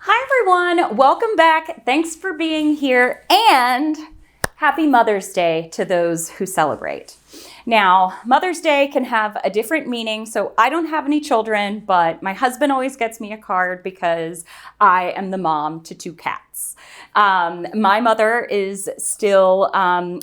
Hi everyone, welcome back. Thanks for being here and happy Mother's Day to those who celebrate. Now, Mother's Day can have a different meaning. So I don't have any children, but my husband always gets me a card because I am the mom to two cats. My mother is still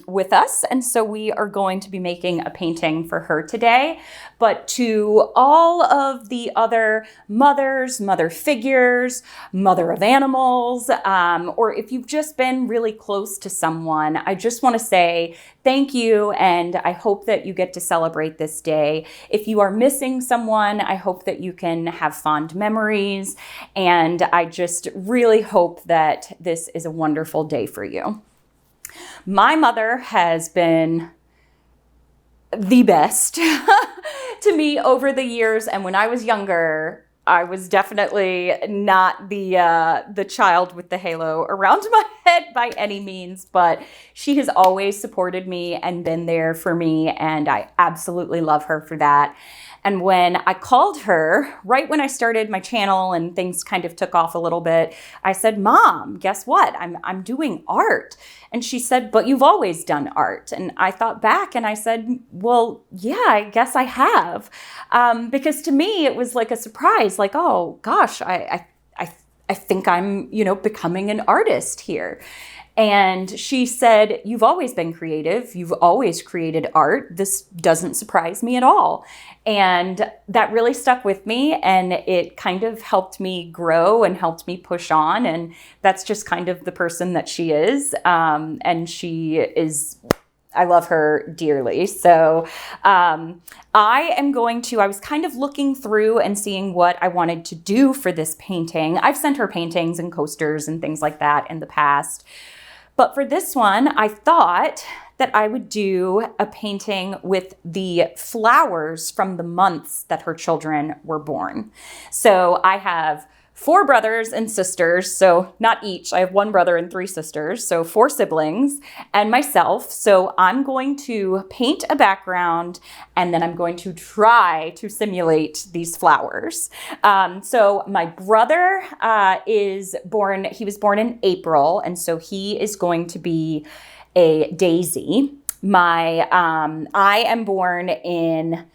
with us, and so we are going to be making a painting for her today. But to all of the other mothers, mother figures, mother of animals, or if you've just been really close to someone, I just want to say thank you, and I hope that you get to celebrate this day. If you are missing someone, I hope that you can have fond memories, and I just really hope that this is a wonderful day for you. My mother has been the best to me over the years, and when I was younger, I was definitely not the child with the halo around my head by any means, but she has always supported me and been there for me, and I absolutely love her for that. And when I called her, right when I started my channel and things kind of took off a little bit, I said, "Mom, guess what? I'm doing art." And she said, "But you've always done art." And I thought back and I said, "Well, yeah, I guess I have." Because to me, it was like a surprise, like, oh gosh, I think I'm, becoming an artist here. And she said, "You've always been creative. You've always created art. This doesn't surprise me at all." And that really stuck with me, and it kind of helped me grow and helped me push on. And that's just kind of the person that she is. And she is, I love her dearly. So I was kind of looking through and seeing what I wanted to do for this painting. I've sent her paintings and coasters and things like that in the past. But for this one, I thought that I would do a painting with the flowers from the months that her children were born. So I have 4 brothers and sisters, so not each. I have 1 brother and 3 sisters, so 4 siblings and myself. So I'm going to paint a background, and then I'm going to try to simulate these flowers. So my brother he was born in April, and so he is going to be a daisy. I am born in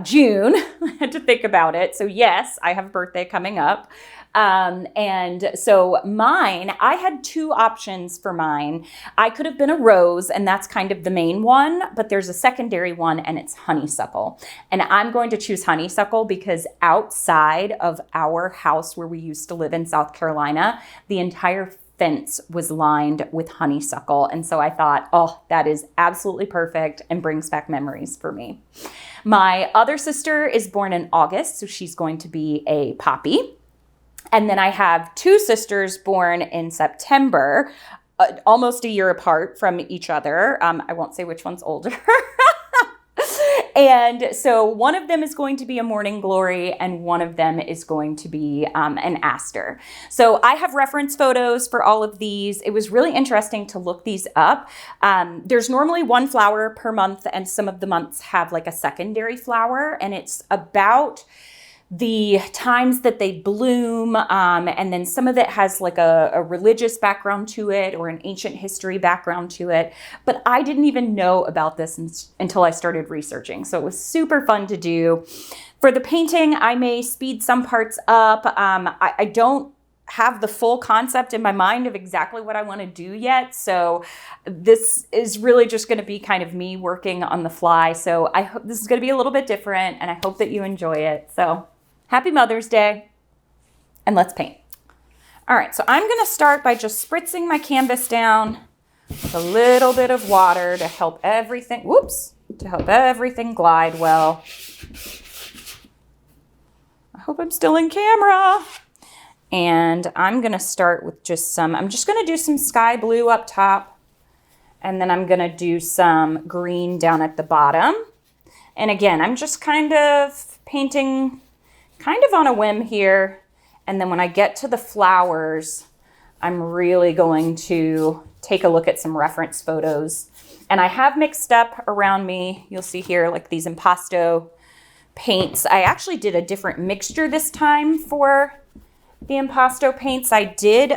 June. I had to think about it. So yes, I have a birthday coming up. And so I had 2 options for mine. I could have been a rose, and that's kind of the main one, but there's a secondary one, and it's honeysuckle. And I'm going to choose honeysuckle because outside of our house where we used to live in South Carolina, the entire fence was lined with honeysuckle. And so I thought, oh, that is absolutely perfect and brings back memories for me. My other sister is born in August, so she's going to be a poppy. And then I have 2 sisters born in September, almost a year apart from each other. I won't say which one's older. And so one of them is going to be a morning glory, and one of them is going to be an aster. So I have reference photos for all of these. It was really interesting to look these up. There's normally 1 flower per month, and some of the months have like a secondary flower, and it's about the times that they bloom, and then some of it has like a religious background to it or an ancient history background to it. But I didn't even know about this until I started researching. So it was super fun to do. For the painting, I may speed some parts up. I don't have the full concept in my mind of exactly what I want to do yet. So this is really just going to be kind of me working on the fly. So I hope this is going to be a little bit different, and I hope that you enjoy it. So happy Mother's Day, and let's paint. All right, so I'm gonna start by just spritzing my canvas down with a little bit of water to help everything, glide well. I hope I'm still in camera. And I'm gonna start with I'm just gonna do some sky blue up top, and then I'm gonna do some green down at the bottom. And again, I'm just kind of painting kind of on a whim here. And then when I get to the flowers, I'm really going to take a look at some reference photos. And I have mixed up around me, you'll see here, like these impasto paints. I actually did a different mixture this time for the impasto paints. I did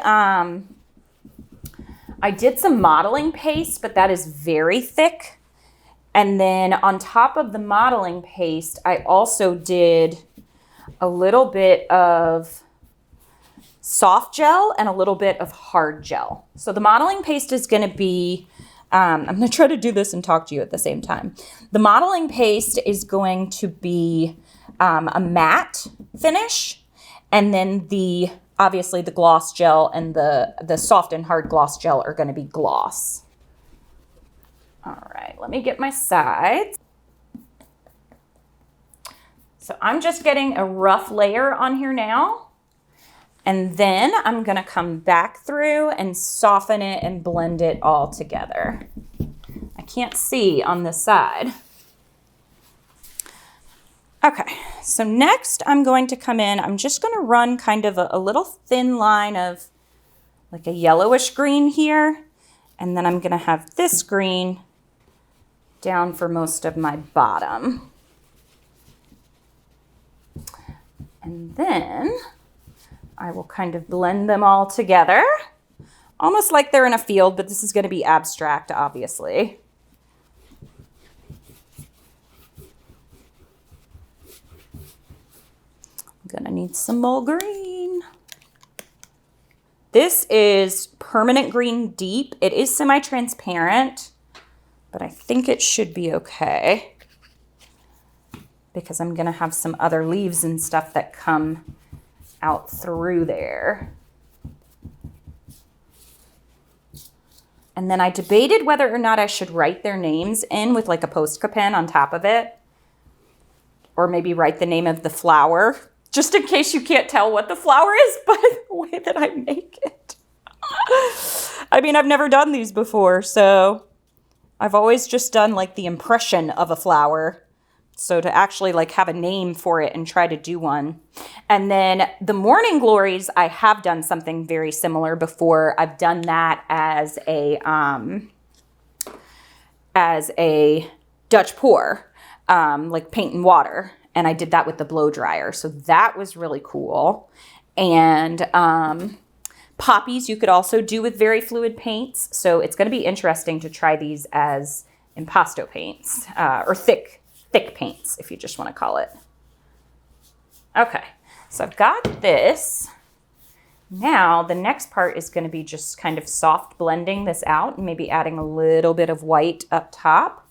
some modeling paste, but that is very thick. And then on top of the modeling paste, I also did a little bit of soft gel and a little bit of hard gel. So the modeling paste is going to be, I'm going to try to do this and talk to you at the same time. The modeling paste is going to be a matte finish, and then obviously the gloss gel and the soft and hard gloss gel are going to be gloss. All right, let me get my sides. So I'm just getting a rough layer on here now, and then I'm going to come back through and soften it and blend it all together. I can't see on this side. Okay, so next I'm going to come in, I'm just going to run kind of a little thin line of like a yellowish green here, and then I'm going to have this green down for most of my bottom. And then I will kind of blend them all together, almost like they're in a field, but this is going to be abstract, obviously. I'm gonna need some more green. This is Permanent Green Deep. It is semi-transparent, but I think it should be okay because I'm gonna have some other leaves and stuff that come out through there. And then I debated whether or not I should write their names in with like a Posca pen on top of it, or maybe write the name of the flower, just in case you can't tell what the flower is by the way that I make it. I mean, I've never done these before, so I've always just done like the impression of a flower. So to actually like have a name for it and try to do one. And then the Morning Glories, I have done something very similar before. I've done that as a Dutch pour, like paint and water. And I did that with the blow dryer. So that was really cool. And poppies you could also do with very fluid paints. So it's going to be interesting to try these as impasto paints, or thick paints, if you just want to call it. Okay, so I've got this. Now the next part is going to be just kind of soft blending this out and maybe adding a little bit of white up top.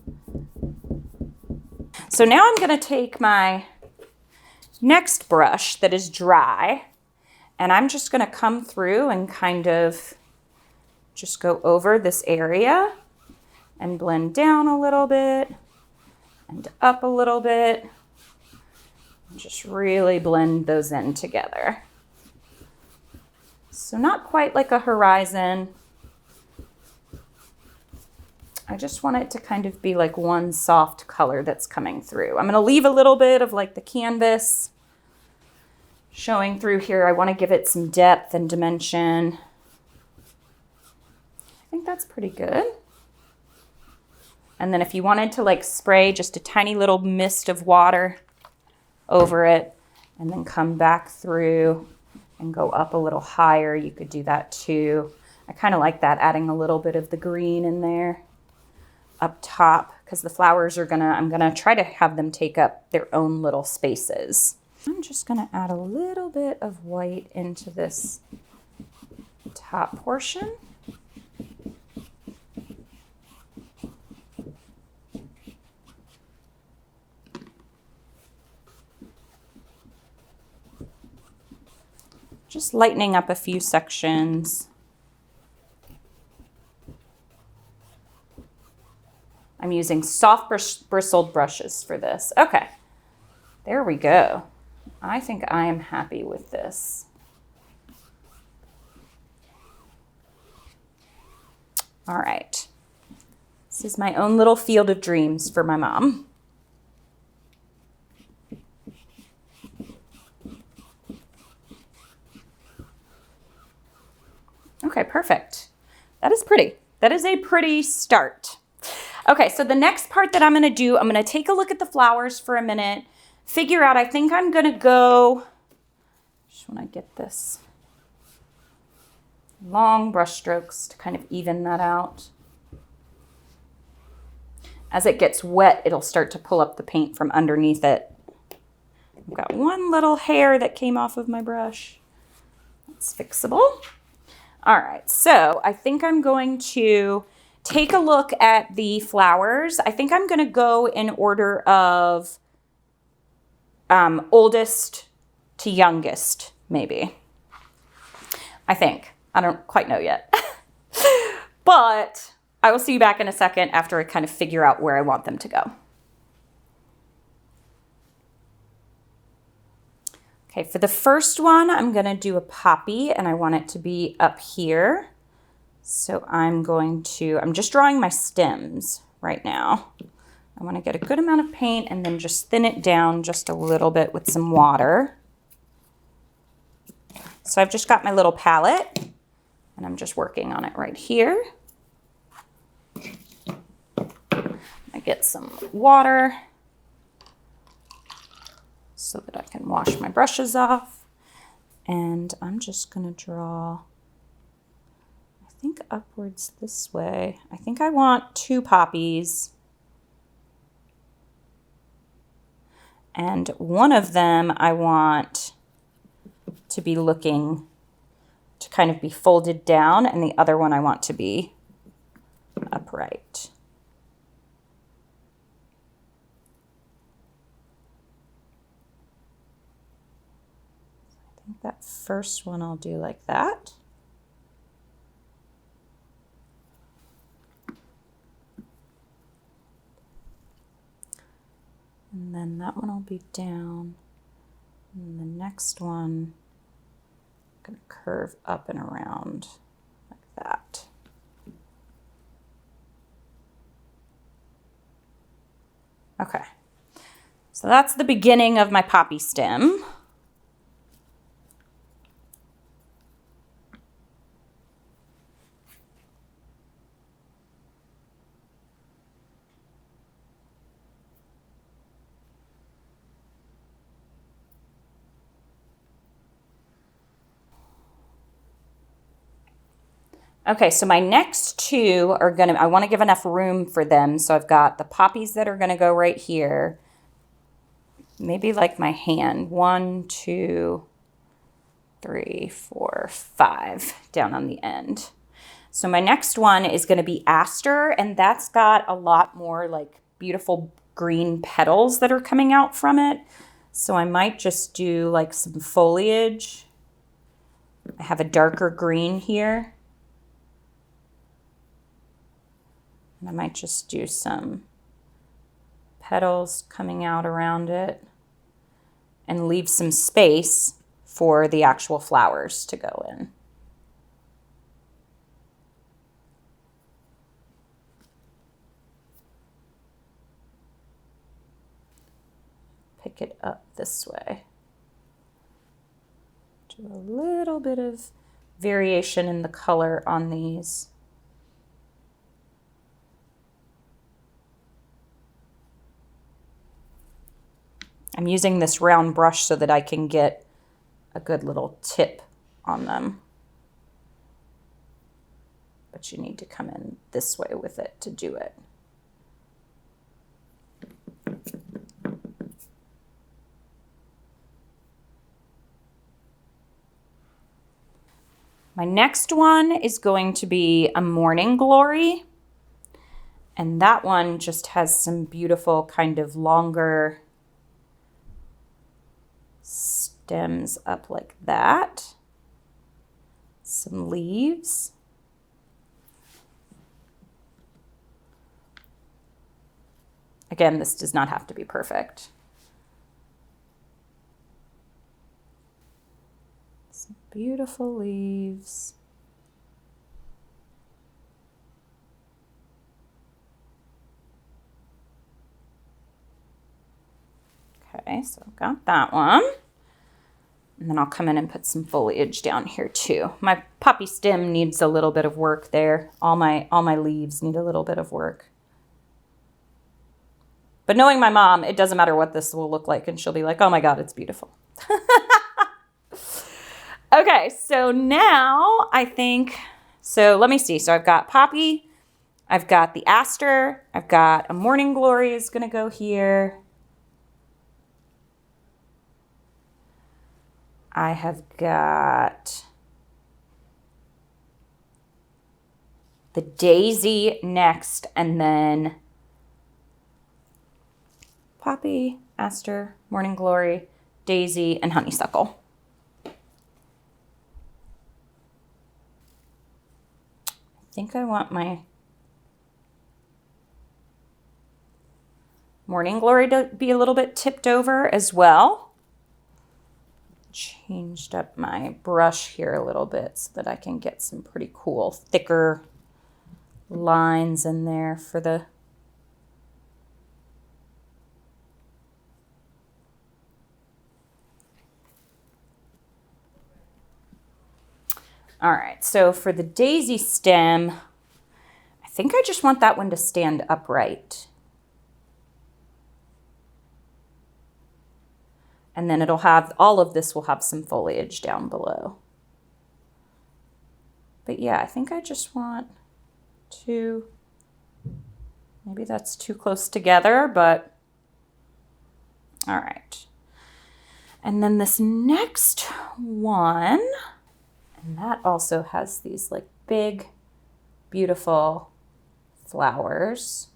So now I'm going to take my next brush that is dry, and I'm just going to come through and kind of just go over this area and blend down a little bit and up a little bit. Just really blend those in together. So not quite like a horizon. I just want it to kind of be like one soft color that's coming through. I'm going to leave a little bit of like the canvas showing through here. I want to give it some depth and dimension. I think that's pretty good. And then if you wanted to like spray just a tiny little mist of water over it and then come back through and go up a little higher, you could do that too. I kind of like that, adding a little bit of the green in there up top, because the flowers are I'm gonna try to have them take up their own little spaces. I'm just gonna add a little bit of white into this top portion. Just lightening up a few sections. I'm using soft bristled brushes for this. Okay, there we go. I think I am happy with this. All right, this is my own little field of dreams for my mom. Okay, perfect. That is pretty. That is a pretty start. Okay, so the next part that I'm going to do, I'm going to take a look at the flowers for a minute, figure out, I think I'm going to go, just want to get this Long brush strokes to kind of even that out. As it gets wet, it'll start to pull up the paint from underneath it. I've got one little hair that came off of my brush. It's fixable. All right, so I think I'm going to take a look at the flowers. I think I'm going to go in order of oldest to youngest, maybe. I think. I don't quite know yet. But I will see you back in a second after I kind of figure out where I want them to go. Okay, for the first one, I'm going to do a poppy, and I want it to be up here. So I'm just drawing my stems right now. I want to get a good amount of paint and then just thin it down just a little bit with some water. So I've just got my little palette, and I'm just working on it right here. I get some water so that I can wash my brushes off. And I'm just going to draw, I think upwards this way. I think I want 2 poppies. And one of them I want to be looking to kind of be folded down, and the other one I want to be upright. I think that first one I'll do like that. And then that one will be down. And the next one, I'm going to curve up and around like that. Okay, so that's the beginning of my poppy stem. Okay, so my next 2 are I want to give enough room for them. So I've got the poppies that are going to go right here. Maybe like my hand. 1, 2, 3, 4, 5 down on the end. So my next one is going to be aster, and that's got a lot more like beautiful green petals that are coming out from it. So I might just do like some foliage. I have a darker green here. And I might just do some petals coming out around it and leave some space for the actual flowers to go in. Pick it up this way. Do a little bit of variation in the color on these. I'm using this round brush so that I can get a good little tip on them. But you need to come in this way with it to do it. My next one is going to be a morning glory. And that one just has some beautiful kind of longer stems up like that. Some leaves. Again, this does not have to be perfect. Some beautiful leaves. Okay, so I've got that one. And then I'll come in and put some foliage down here too. My poppy stem needs a little bit of work there. All my leaves need a little bit of work. But knowing my mom, it doesn't matter what this will look like, and she'll be like, oh my God, it's beautiful. Okay, so now I think, so let me see. So I've got poppy, I've got the aster, I've got a morning glory is gonna go here. I have got the daisy next, and then poppy, aster, morning glory, daisy, and honeysuckle. I think I want my morning glory to be a little bit tipped over as well. Changed up my brush here a little bit so that I can get some pretty cool, thicker lines in there for the all right, so for the daisy stem, I think I just want that one to stand upright. And then it'll have, all of this will have some foliage down below. But yeah, I think I just want to, maybe that's too close together, but all right. And then this next one, and that also has these like big, beautiful flowers.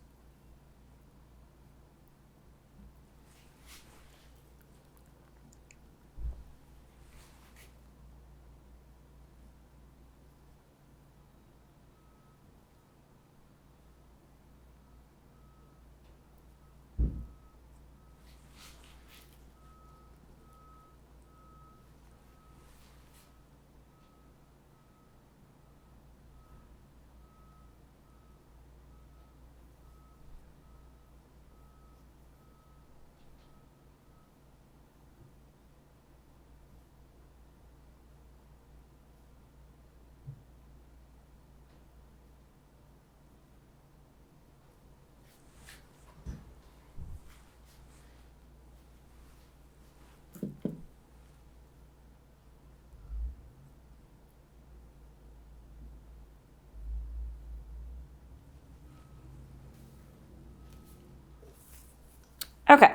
Okay,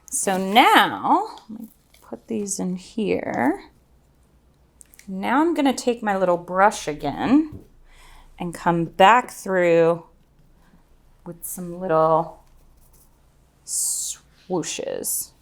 so now let me put these in here. Now I'm gonna take my little brush again and come back through with some little swooshes.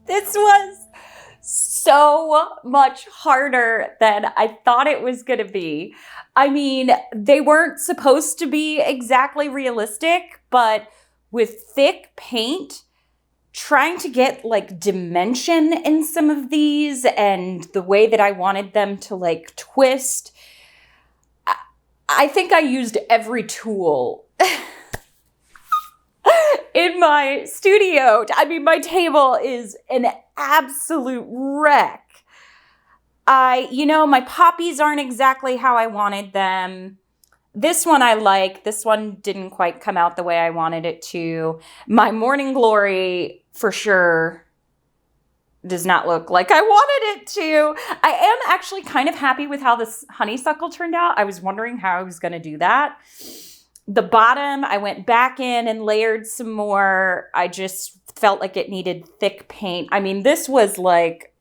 This was so much harder than I thought it was going to be. I mean, they weren't supposed to be exactly realistic, but with thick paint, trying to get like dimension in some of these and the way that I wanted them to like twist, I think I used every tool in my studio. I mean, my table is an absolute wreck. My poppies aren't exactly how I wanted them. This one I like. This one didn't quite come out the way I wanted it to. My Morning Glory, for sure, does not look like I wanted it to. I am actually kind of happy with how this honeysuckle turned out. I was wondering how I was going to do that. The bottom, I went back in and layered some more. I just felt like it needed thick paint. I mean, this was like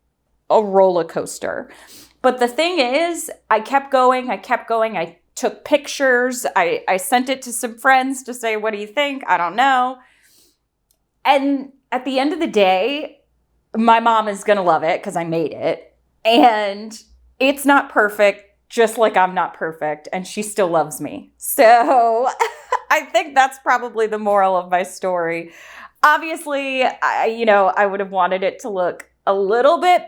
a roller coaster. But the thing is, I kept going. I took pictures. I sent it to some friends to say, what do you think? I don't know. And at the end of the day, my mom is going to love it because I made it. And it's not perfect, just like I'm not perfect, and she still loves me. So I think that's probably the moral of my story. Obviously, I would have wanted it to look a little bit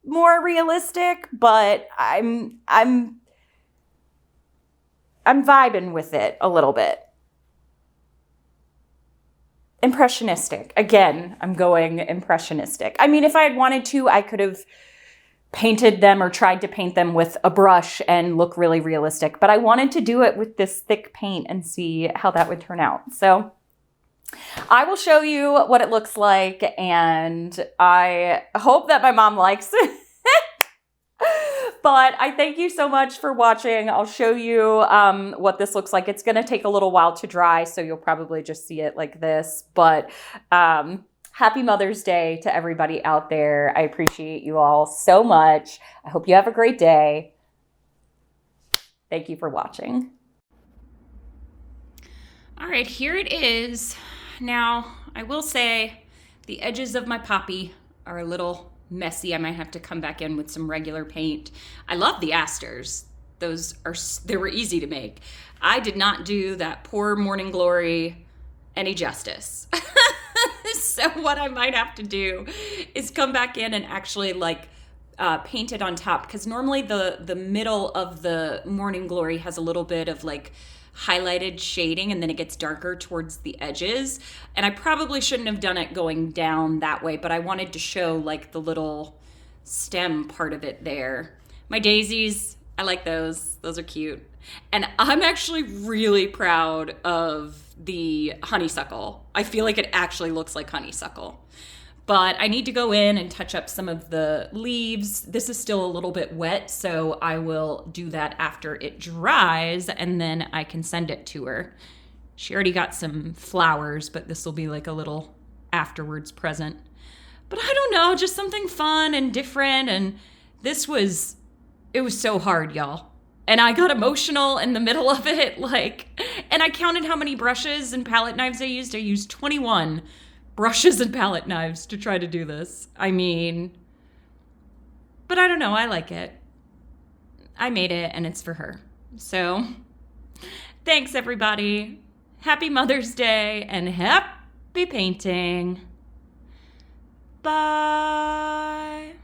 more realistic, but I'm vibing with it a little bit. Impressionistic. Again, I'm going impressionistic. I mean, if I had wanted to, I could have painted them or tried to paint them with a brush and look really realistic. But I wanted to do it with this thick paint and see how that would turn out. So I will show you what it looks like, and I hope that my mom likes it. But I thank you so much for watching. I'll show you what this looks like. It's going to take a little while to dry, so you'll probably just see it like this. But happy Mother's Day to everybody out there. I appreciate you all so much. I hope you have a great day. Thank you for watching. All right, here it is. Now, I will say the edges of my poppy are a little messy. I might have to come back in with some regular paint. I love the asters. They were easy to make. I did not do that poor Morning Glory any justice. So what I might have to do is come back in and actually paint it on top, because normally the middle of the Morning Glory has a little bit of highlighted shading, and then it gets darker towards the edges. And I probably shouldn't have done it going down that way, but I wanted to show the little stem part of it there. My daisies, I like those. Those are cute. And I'm actually really proud of the honeysuckle. I feel like it actually looks like honeysuckle. But I need to go in and touch up some of the leaves. This is still a little bit wet, so I will do that after it dries, and then I can send it to her. She already got some flowers, but this will be like a little afterwards present. But I don't know, just something fun and different, and it was so hard, y'all. And I got emotional in the middle of it, and I counted how many brushes and palette knives I used. I used 21 brushes and palette knives to try to do this. I mean, but I don't know, I like it. I made it, and it's for her. So, thanks everybody. Happy Mother's Day, and happy painting. Bye.